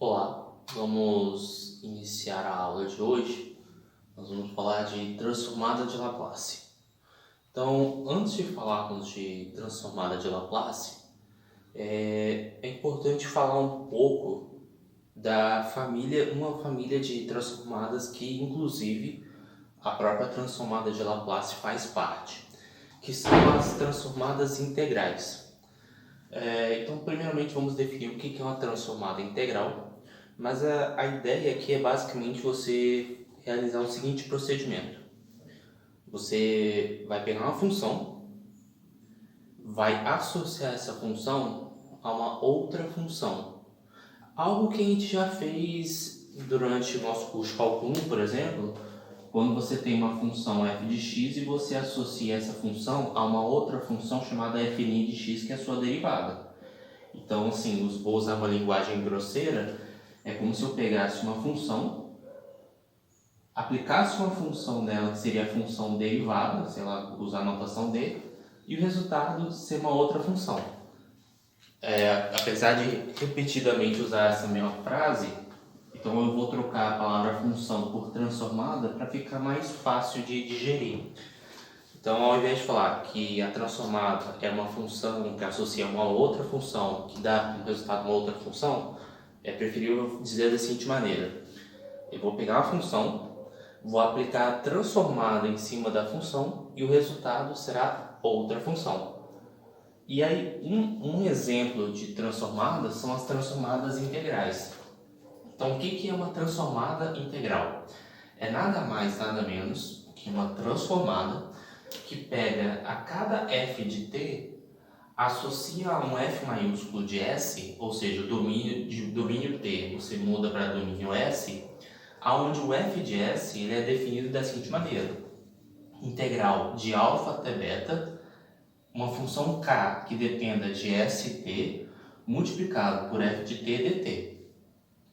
Olá, vamos iniciar a aula de hoje. Nós vamos falar de transformada de Laplace. Então, antes de falarmos de transformada de Laplace, é importante falar um pouco da família, uma família de transformadas que, inclusive, a própria transformada de Laplace faz parte, que são as transformadas integrais. Então, primeiramente, vamos definir o que é uma transformada integral, mas a ideia aqui é basicamente você realizar o seguinte procedimento. Você vai pegar uma função, vai associar essa função a uma outra função. Algo que a gente já fez durante o nosso curso de cálculo 1, por exemplo, quando você tem uma função f de x e você associa essa função a uma outra função chamada f' de x, que é a sua derivada. Então, assim, vou usar uma linguagem grosseira, é como se eu pegasse uma função, aplicasse uma função nela, que seria a função derivada, sei lá, usar a notação d, e o resultado ser uma outra função. Apesar de repetidamente usar essa mesma frase, então eu vou trocar a palavra função por transformada para ficar mais fácil de digerir. Então, ao invés de falar que a transformada é uma função que associa uma outra função, que dá como resultado uma outra função, é preferível dizer da seguinte maneira: eu vou pegar uma função, vou aplicar a transformada em cima da função e o resultado será outra função. E aí, um exemplo de transformadas são as transformadas integrais. Então, o que é uma transformada integral? É nada mais, nada menos que uma transformada que pega a cada f de t, associa a um f maiúsculo de S, ou seja, o domínio t você muda para domínio S, onde o f de S ele é definido da seguinte maneira: integral de alfa até beta, uma função k que dependa de st, multiplicado por f de t dt.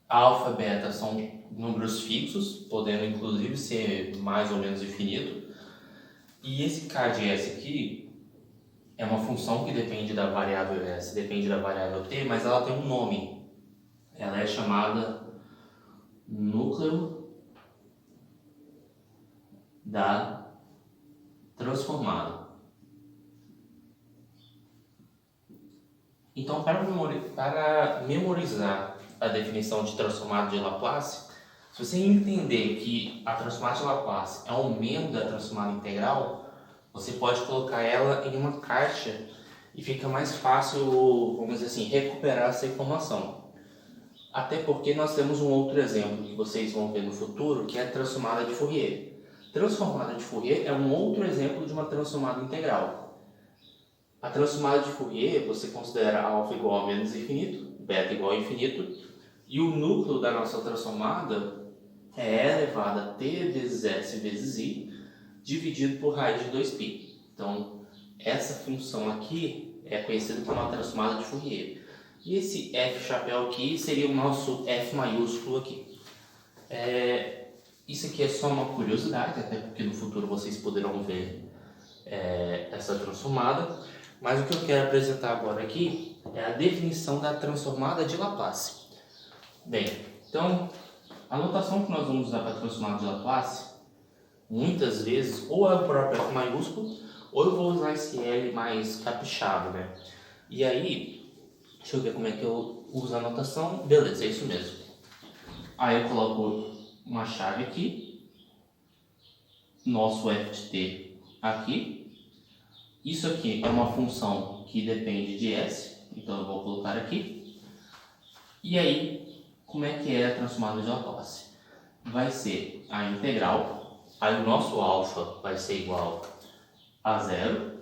Alfa e beta são números fixos, podendo inclusive ser mais ou menos infinito. E esse k de s aqui é uma função que depende da variável s, depende da variável t, mas ela tem um nome. Ela é chamada núcleo da transformada. Então, para memorizar a definição de transformada de Laplace, se você entender que a transformada de Laplace é um membro da transformada integral, você pode colocar ela em uma caixa e fica mais fácil, vamos dizer assim, recuperar essa informação. Até porque nós temos um outro exemplo que vocês vão ver no futuro, que é a transformada de Fourier. Transformada de Fourier é um outro exemplo de uma transformada integral. A transformada de Fourier, você considera alfa igual a menos infinito, beta igual a infinito, e o núcleo da nossa transformada é e elevado a t vezes s vezes i, dividido por raiz de 2π. Então, essa função aqui é conhecida como a transformada de Fourier. E esse f chapéu aqui seria o nosso f maiúsculo aqui. Isso aqui é só uma curiosidade, até porque no futuro vocês poderão ver essa transformada. Mas o que eu quero apresentar agora aqui é a definição da transformada de Laplace. Bem, então, a notação que nós vamos usar para a transformada de Laplace, muitas vezes, ou é o próprio f maiúsculo, ou eu vou usar esse L mais caprichado, né? E aí, deixa eu ver como é que eu uso a notação. Beleza, é isso mesmo. Aí eu coloco uma chave aqui, nosso f de t aqui. Isso aqui é uma função que depende de s, então eu vou colocar aqui. E aí, como é que é a transformada de Laplace? Vai ser a integral, aí o nosso alfa vai ser igual a zero,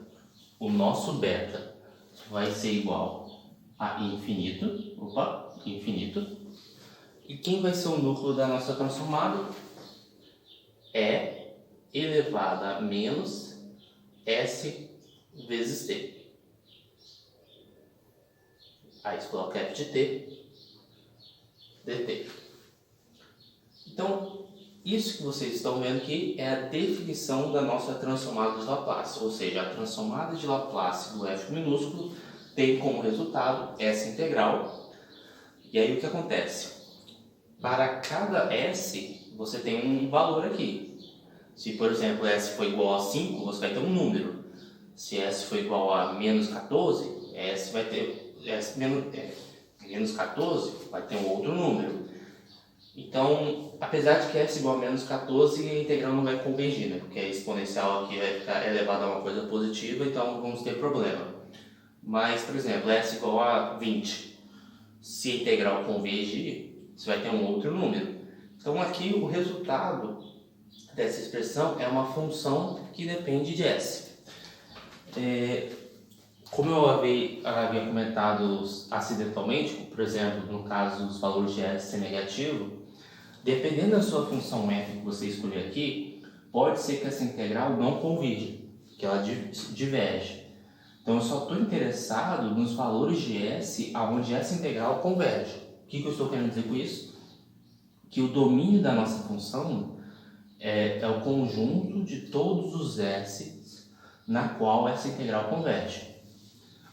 o nosso beta vai ser igual a infinito, e quem vai ser o núcleo da nossa transformada? É elevado a menos s vezes t. Aí você coloca f de t dt. Então, isso que vocês estão vendo aqui é a definição da nossa transformada de Laplace, ou seja, a transformada de Laplace do f minúsculo tem como resultado essa integral. E aí o que acontece? para cada S, você tem um valor aqui. Se, por exemplo, S for igual a 5, você vai ter um número. Se S for igual a menos 14, S vai ter menos 14, vai ter um outro número. Então, apesar de que S igual a menos 14, a integral não vai convergir, né? Porque a exponencial aqui vai ficar elevada a uma coisa positiva, então vamos ter problema. Mas, por exemplo, S igual a 20. Se a integral convergir, você vai ter um outro número. Então, aqui o resultado dessa expressão é uma função que depende de S. Como eu havia comentado acidentalmente, por exemplo, no caso dos valores de S ser negativo, dependendo da sua função f que você escolher aqui, pode ser que essa integral não convirja, que ela diverge. Então eu só estou interessado nos valores de S onde essa integral converge. O que eu estou querendo dizer com isso? Que o domínio da nossa função é o conjunto de todos os S na qual essa integral converge.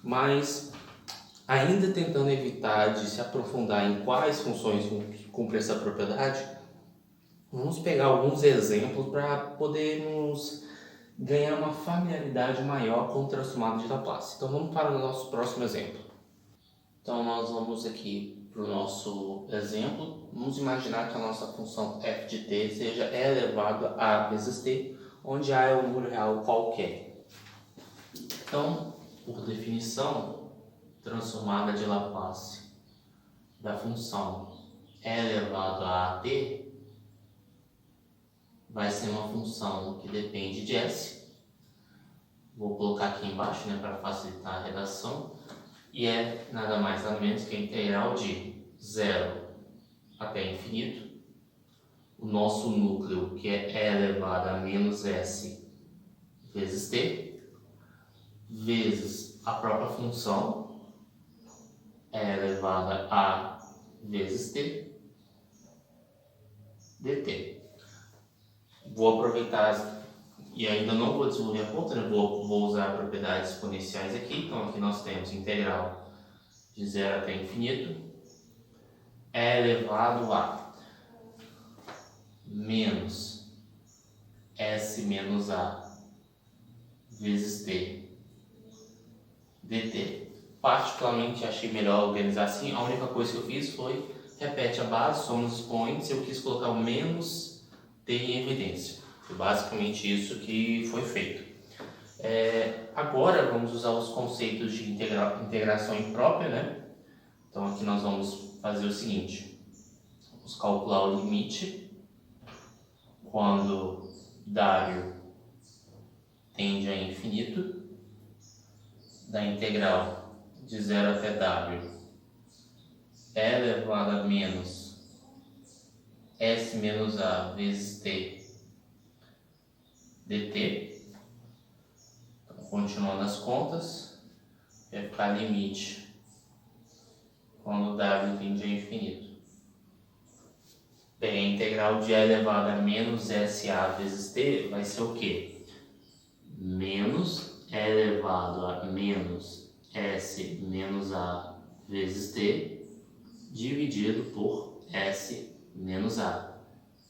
Mas, ainda tentando evitar de se aprofundar em quais funções cumprem essa propriedade, vamos pegar alguns exemplos para podermos ganhar uma familiaridade maior com o transformado de Laplace. Então vamos para o nosso próximo exemplo. Então nós vamos aqui para o nosso exemplo. Vamos imaginar que a nossa função f de t seja e elevado a vezes t, onde a é um número real qualquer. Então, por definição, transformada de Laplace da função e elevado a t vai ser uma função que depende de S. Vou colocar aqui embaixo, né, para facilitar a redação. E é nada mais nada menos que a integral de 0 até infinito. O nosso núcleo, que é e elevado a menos S vezes t, vezes a própria função e elevada a vezes t dt. Vou aproveitar e ainda não vou desenvolver a conta, né? Vou usar propriedades exponenciais aqui. Então aqui nós temos integral de 0 até infinito e elevado a menos S menos A vezes T dt. Particularmente achei melhor organizar assim. A única coisa que eu fiz foi repete a base, soma os expoentes. Eu quis colocar o menos T em evidência. Foi basicamente isso que foi feito. Agora vamos usar os conceitos de integração imprópria, né? Então aqui nós vamos fazer o seguinte. Vamos calcular o limite quando W tende a infinito da integral de 0 até W elevado a menos S menos A vezes T dt. Então, continuando as contas, vai ficar limite quando W tende a infinito. Bem, a integral de A elevado a menos SA vezes T vai ser o quê? Menos E elevado a menos S menos A vezes T dividido por S menos A.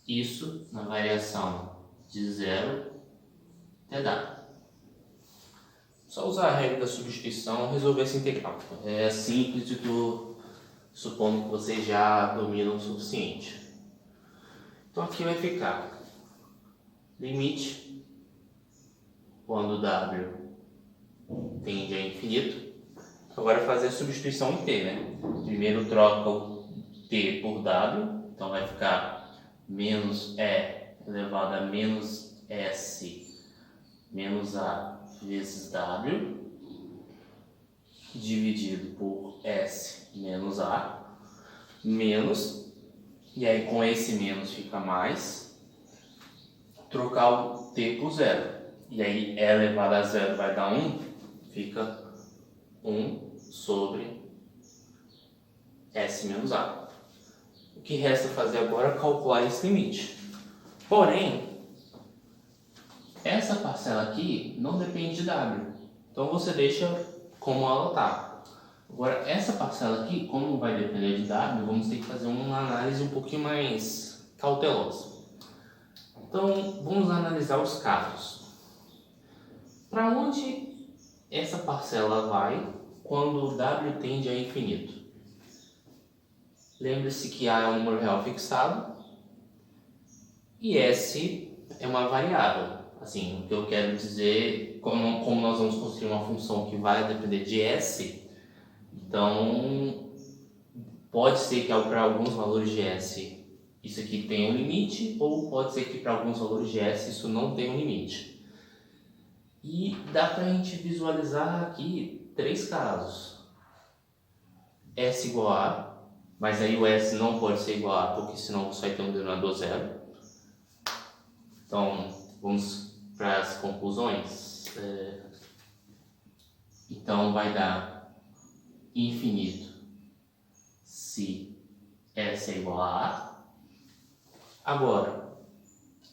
Isso na variação de 0 até W. Só usar a regra da substituição e resolver essa integral. É simples e estou supondo que vocês já dominam o suficiente. Então aqui vai ficar limite quando W tende a infinito. Agora fazer a substituição em T, né? Primeiro troca o T por W. Então vai ficar menos E elevado a menos S menos A vezes W dividido por S menos A menos, e aí com esse menos fica mais, trocar o T por 0. E aí E elevado a 0 vai dar 1, fica 1 sobre S menos A. O que resta fazer agora é calcular esse limite. Porém, essa parcela aqui não depende de W. Então você deixa como ela está. Agora, essa parcela aqui, como vai depender de W, vamos ter que fazer uma análise um pouquinho mais cautelosa. Então, vamos analisar os casos. Para onde essa parcela vai quando W tende a infinito? Lembre-se que A é um número real fixado e S é uma variável. Assim, o que eu quero dizer, como nós vamos construir uma função que vai depender de S, então pode ser que para alguns valores de S isso aqui tenha um limite, ou pode ser que para alguns valores de S isso não tenha um limite. E dá para a gente visualizar aqui 3 casos. S igual a A, mas aí o S não pode ser igual a A, porque senão você vai ter um denominador zero. Então, vamos para as conclusões. Então, vai dar infinito se S é igual a A. Agora,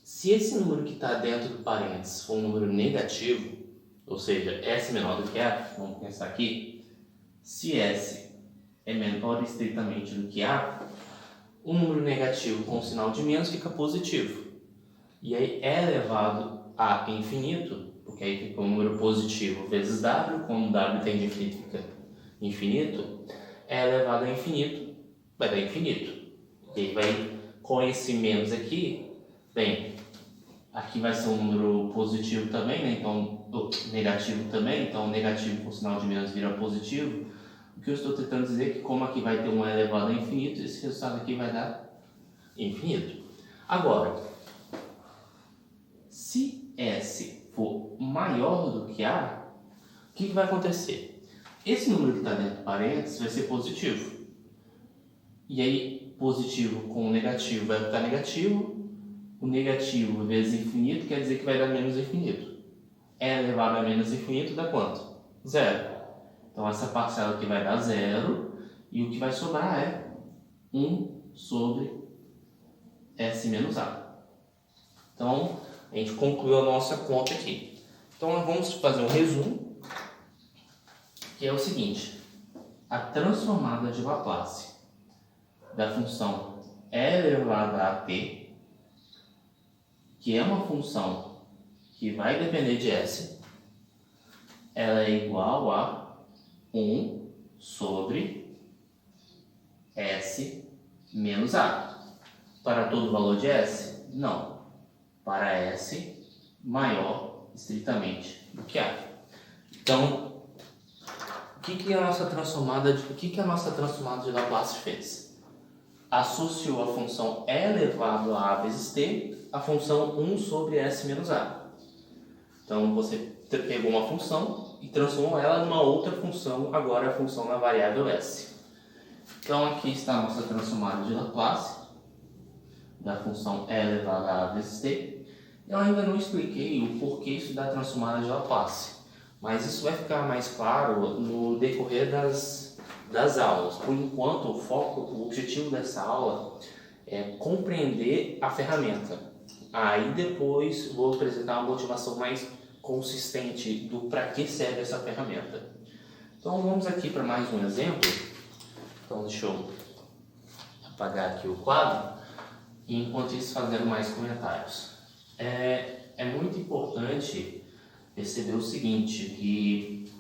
se esse número que está dentro do parênteses for um número negativo, ou seja, S menor do que A, vamos pensar aqui, se S é menor estritamente do que A, um número negativo com sinal de menos fica positivo. E aí é elevado a infinito, porque aí fica um número positivo vezes W, como W tende a infinito fica infinito, é elevado a infinito, vai dar infinito. E aí vai, com esse menos aqui, bem, aqui vai ser um número positivo também, né? Então, negativo também, então negativo com sinal de menos vira positivo. O que eu estou tentando dizer é que como aqui vai ter um elevado a infinito, esse resultado aqui vai dar infinito. Agora, se S for maior do que A, o que vai acontecer? Esse número que está dentro do parênteses vai ser positivo. E aí, positivo com negativo vai ficar negativo. O negativo vezes infinito quer dizer que vai dar menos infinito. É elevado a menos infinito dá quanto? Zero. Então, essa parcela aqui vai dar zero. E o que vai sobrar é 1 sobre S menos A. Então, a gente concluiu a nossa conta aqui. Então, nós vamos fazer um resumo, que é o seguinte. A transformada de Laplace da função e elevada a t, que é uma função que vai depender de S, ela é igual a 1 sobre S menos A. Para todo valor de S? Não. Para S maior estritamente do que A. Então, o que a nossa transformada de Laplace fez? Associou a função e elevado a vezes t à função 1 sobre S menos A. Então, você pegou uma função e transformou ela numa outra função, agora a função na variável S. Então, aqui está a nossa transformada de Laplace da função e elevada a vezes t. Eu ainda não expliquei o porquê isso da transformada de Laplace, mas isso vai ficar mais claro no decorrer das aulas. Por enquanto, o objetivo dessa aula é compreender a ferramenta. Aí depois vou apresentar uma motivação mais consistente do para que serve essa ferramenta. Então vamos aqui para mais um exemplo. Então deixa eu apagar aqui o quadro e enquanto isso fazendo mais comentários. É muito importante perceber o seguinte, que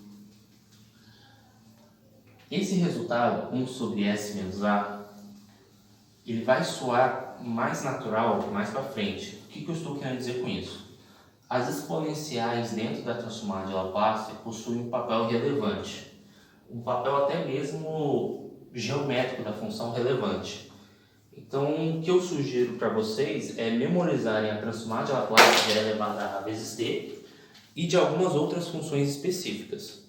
esse resultado, 1 sobre S menos A, ele vai soar mais natural mais para frente. O que eu estou querendo dizer com isso? As exponenciais dentro da transformada de Laplace possuem um papel relevante, um papel até mesmo geométrico da função relevante. Então, o que eu sugiro para vocês é memorizarem a transformada de Laplace de elevada a vezes t e de algumas outras funções específicas.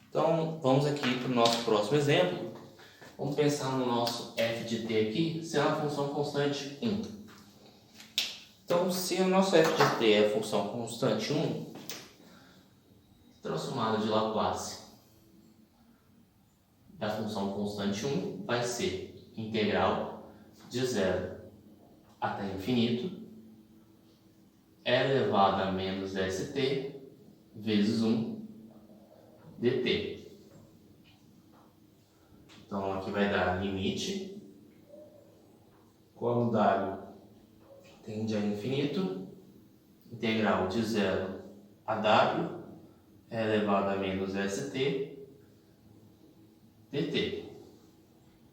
Então, vamos aqui para o nosso próximo exemplo. Vamos pensar no nosso f de t aqui sendo a função constante 1. Então, se o nosso f de t é a função constante 1, transformada de Laplace da função constante 1 vai ser integral de 0 até infinito elevado a menos st vezes 1 dt. Então aqui vai dar limite, quando W tende a infinito, integral de 0 a W é elevado a menos st dt.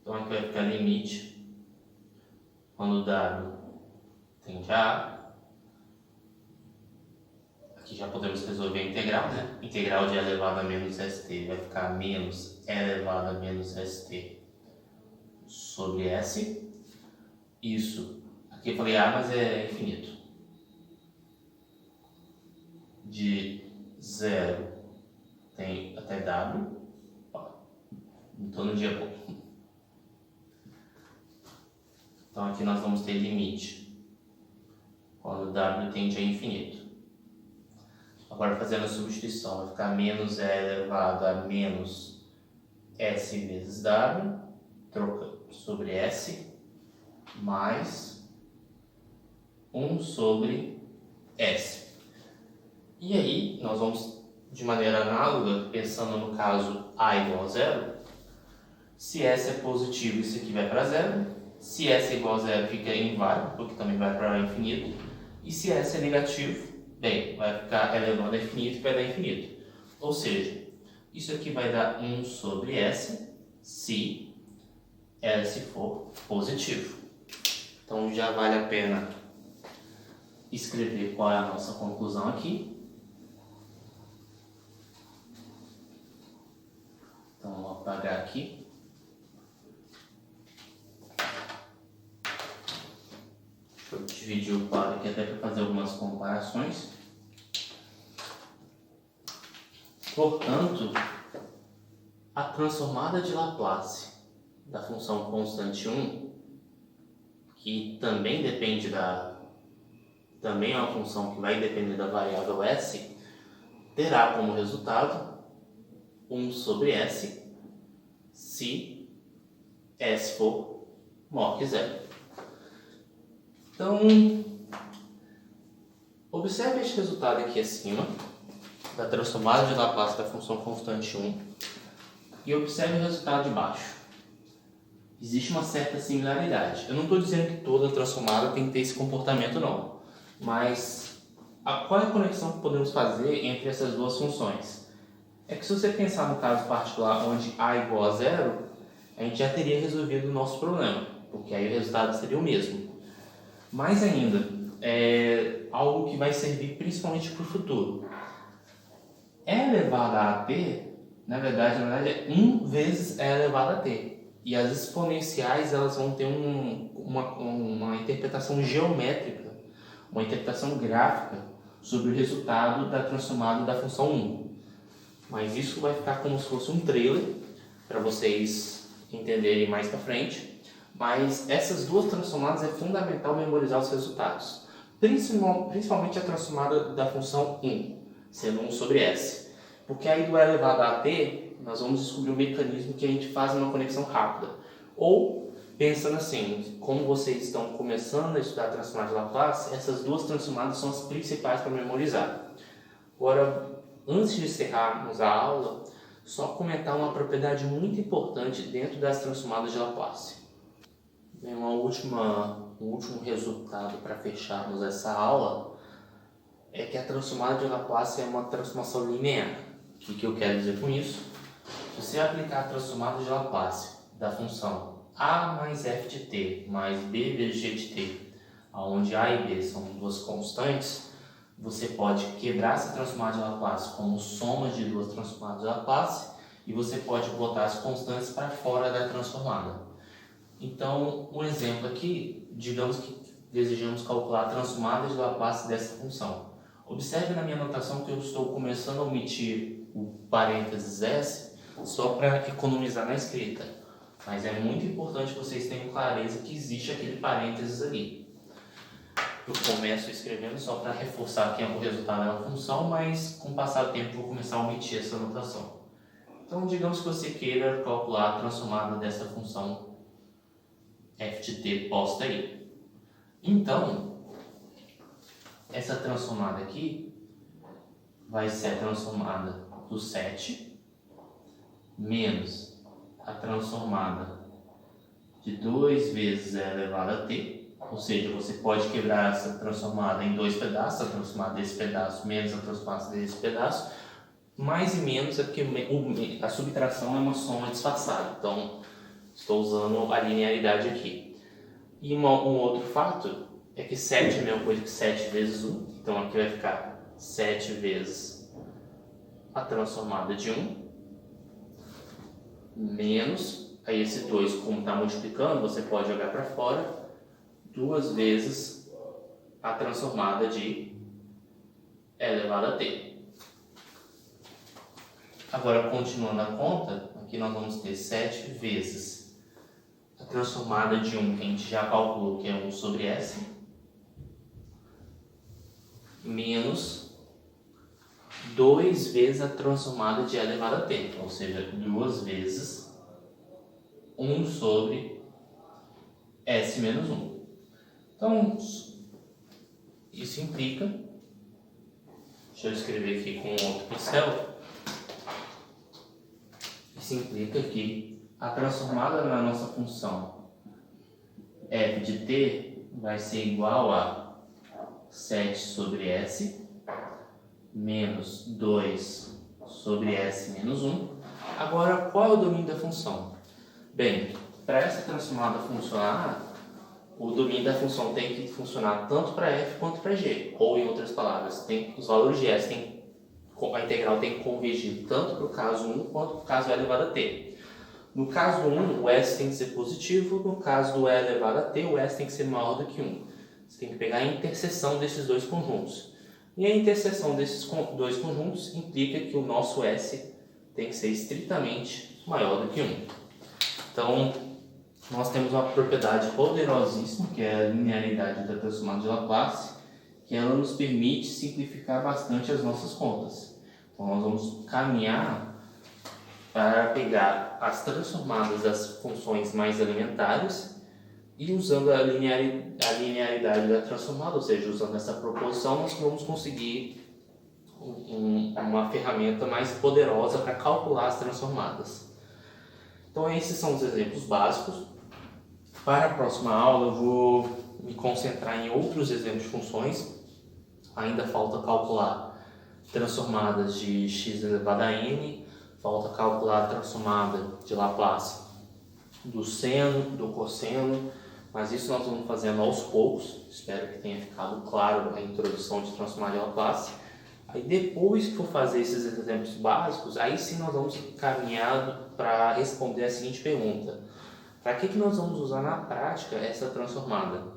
Então aqui vai ficar limite, quando W tende a A. Aqui já podemos resolver a integral, né? Integral de e elevado a menos st vai ficar menos e elevado a menos st sobre s. Isso, aqui eu falei A, mas é infinito. De 0 tem até W. Não estou no dia bom. Então aqui nós vamos ter limite, quando W tende a infinito. Agora fazendo a substituição, vai ficar menos e elevado a menos s vezes W, troca sobre s, mais 1 sobre s. E aí, nós vamos, de maneira análoga, pensando no caso A igual a 0, se s é positivo, isso aqui vai para 0. Se s é igual a 0, fica inválido, porque também vai para infinito. E se s é negativo, bem, vai ficar elevado a infinito e vai dar infinito. Ou seja, isso aqui vai dar 1 sobre s, se s for positivo. Então já vale a pena escrever qual é a nossa conclusão aqui. Então vou apagar aqui. Deixa eu dividir o quadro aqui até para fazer algumas comparações. Portanto, a transformada de Laplace da função constante 1, que também depende também é uma função que vai depender da variável s, terá como resultado 1 sobre s, se s for maior que 0. Então, observe este resultado aqui acima, da transformada de Laplace da função constante 1, e observe o resultado de baixo. Existe uma certa similaridade. Eu não estou dizendo que toda transformada tem que ter esse comportamento, não. Mas qual é a conexão que podemos fazer entre essas duas funções? É que se você pensar no caso particular onde A igual a 0, a gente já teria resolvido o nosso problema, porque aí o resultado seria o mesmo. Mais ainda, é algo que vai servir principalmente para o futuro. E elevado a t, na verdade é 1 vezes E elevado a t. E as exponenciais elas vão ter uma interpretação geométrica, uma interpretação gráfica sobre o resultado da transformada da função 1. Mas isso vai ficar como se fosse um trailer para vocês entenderem mais para frente. Mas essas duas transformadas é fundamental memorizar os resultados, principalmente a transformada da função 1, sendo 1 sobre s. Porque aí do E elevado a t, nós vamos descobrir um mecanismo que a gente faz uma conexão rápida. Ou, pensando assim, como vocês estão começando a estudar a transformada de Laplace, essas duas transformadas são as principais para memorizar. Agora, antes de encerrarmos a aula, só comentar uma propriedade muito importante dentro das transformadas de Laplace. Bem, um último resultado para fecharmos essa aula é que a transformada de Laplace é uma transformação linear. O que eu quero dizer com isso? Se você aplicar a transformada de Laplace da função a mais f de t mais b vezes g de t, onde a e b são duas constantes, você pode quebrar essa transformada de Laplace como soma de duas transformadas de Laplace e você pode botar as constantes para fora da transformada. Então, um exemplo aqui, digamos que desejamos calcular a transformada de Laplace dessa função. Observe na minha anotação que eu estou começando a omitir o parênteses s só para economizar na escrita. Mas é muito importante que vocês tenham clareza que existe aquele parênteses ali. Eu começo escrevendo só para reforçar que é o resultado da função, mas com o passar do tempo eu vou começar a omitir essa anotação. Então, digamos que você queira calcular a transformada dessa função f de t posta aí. Então, essa transformada aqui vai ser a transformada do 7 menos a transformada de 2 vezes e elevado a t, ou seja, você pode quebrar essa transformada em 2 pedaços, a transformada desse pedaço menos a transformada desse pedaço, mais e menos é porque a subtração é uma soma disfarçada, então estou usando a linearidade aqui. E um outro fato é que 7 é a mesma coisa que 7 vezes 1, então aqui vai ficar 7 vezes a transformada de 1, menos, aí esse 2, como está multiplicando, você pode jogar para fora, 2 vezes a transformada de e elevado a t. Agora, continuando a conta, aqui nós vamos ter 7 vezes a transformada de 1, que a gente já calculou, que é 1 sobre s, menos 2 vezes a transformada de e elevado a t, ou seja, 2 vezes 1 sobre s menos 1. Então, isso implica, deixa eu escrever aqui com outro pincel, isso implica que a transformada na nossa função f de t vai ser igual a 7 sobre s menos 2 sobre s menos 1. Agora, qual é o domínio da função? Bem, para essa transformada funcionar, o domínio da função tem que funcionar tanto para f quanto para g. Ou, em outras palavras, os valores de s a integral tem que convergir tanto para o caso 1 quanto para o caso e elevado a t. No caso 1, o s tem que ser positivo, no caso do e elevado a t, o s tem que ser maior do que 1. Você tem que pegar a interseção desses dois conjuntos. E a interseção desses dois conjuntos implica que o nosso s tem que ser estritamente maior do que 1. Então, nós temos uma propriedade poderosíssima, que é a linearidade da transformada de Laplace, que ela nos permite simplificar bastante as nossas contas. Então, nós vamos caminhar para pegar as transformadas das funções mais elementares e usando a linearidade da transformada, ou seja, usando essa proposição, nós vamos conseguir uma ferramenta mais poderosa para calcular as transformadas. Então, esses são os exemplos básicos. Para a próxima aula, eu vou me concentrar em outros exemplos de funções. Ainda falta calcular transformadas de x elevado a n, falta calcular a transformada de Laplace do seno, do cosseno, mas isso nós vamos fazendo aos poucos. Espero que tenha ficado claro a introdução de transformada de Laplace. Aí depois que for fazer esses exemplos básicos, aí sim nós vamos caminhar para responder a seguinte pergunta: para que nós vamos usar na prática essa transformada?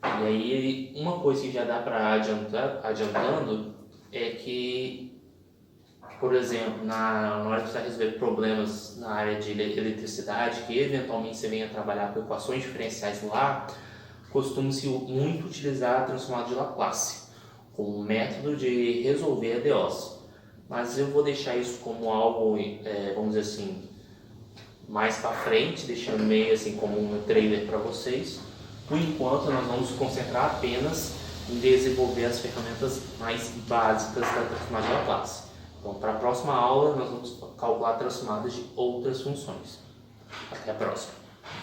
E aí, uma coisa que já dá para adiantando é que, por exemplo, na hora que você vai resolver problemas na área de eletricidade, que eventualmente você venha trabalhar com equações diferenciais lá, costuma-se muito utilizar a transformada de Laplace como método de resolver ADOs. Mas eu vou deixar isso como algo, vamos dizer assim, mais para frente, deixando meio assim como um trailer para vocês. Por enquanto, nós vamos nos concentrar apenas em desenvolver as ferramentas mais básicas da transformada de Laplace. Então, para a próxima aula, nós vamos calcular transformadas de outras funções. Até a próxima!